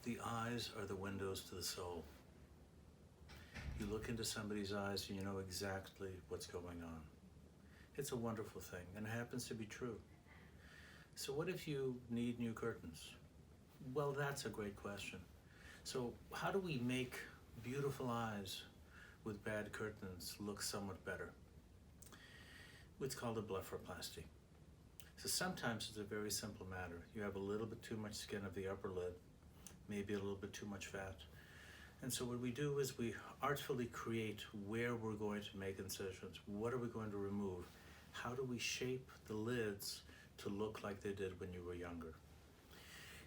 The eyes are the windows to the soul. You look into somebody's eyes and you know exactly what's going on. It's a wonderful thing, and it happens to be true. So what if you need new curtains? Well, that's a great question. So how do we make beautiful eyes with bad curtains look somewhat better? It's called a blepharoplasty. So sometimes it's a very simple matter. You have a little bit too much skin of the upper lid, maybe a little bit too much fat. And so what we do is we artfully create where we're going to make incisions. What are we going to remove? How do we shape the lids to look like they did when you were younger?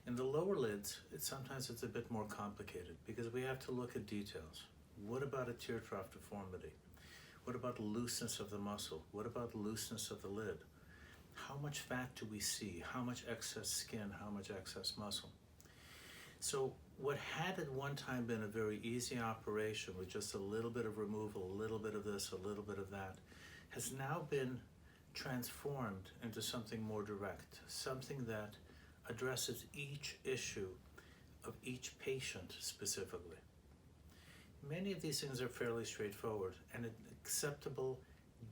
In the lower lids, sometimes it's a bit more complicated because we have to look at details. What about a tear trough deformity? What about the looseness of the muscle? What about the looseness of the lid? How much fat do we see? How much excess skin? How much excess muscle? So what had at one time been a very easy operation with just a little bit of removal, a little bit of this, a little bit of that, has now been transformed into something more direct, something that addresses each issue of each patient specifically. Many of these things are fairly straightforward, and an acceptable,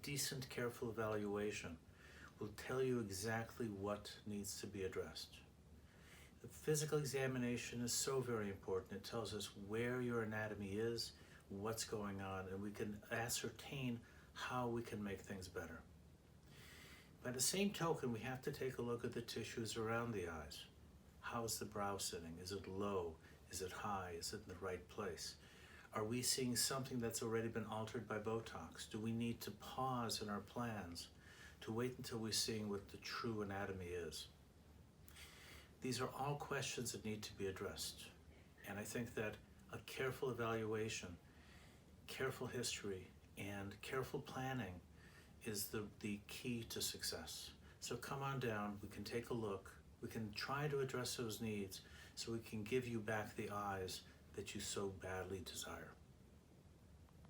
decent, careful evaluation will tell you exactly what needs to be addressed. The physical examination is so very important. It tells us where your anatomy is, what's going on, and we can ascertain how we can make things better. By the same token, we have to take a look at the tissues around the eyes. How is the brow sitting? Is it low? Is it high? Is it in the right place? Are we seeing something that's already been altered by Botox? Do we need to pause in our plans to wait until we're seeing what the true anatomy is? These are all questions that need to be addressed. And I think that a careful evaluation, careful history, and careful planning is the key to success. So come on down, we can take a look, we can try to address those needs so we can give you back the eyes that you so badly desire.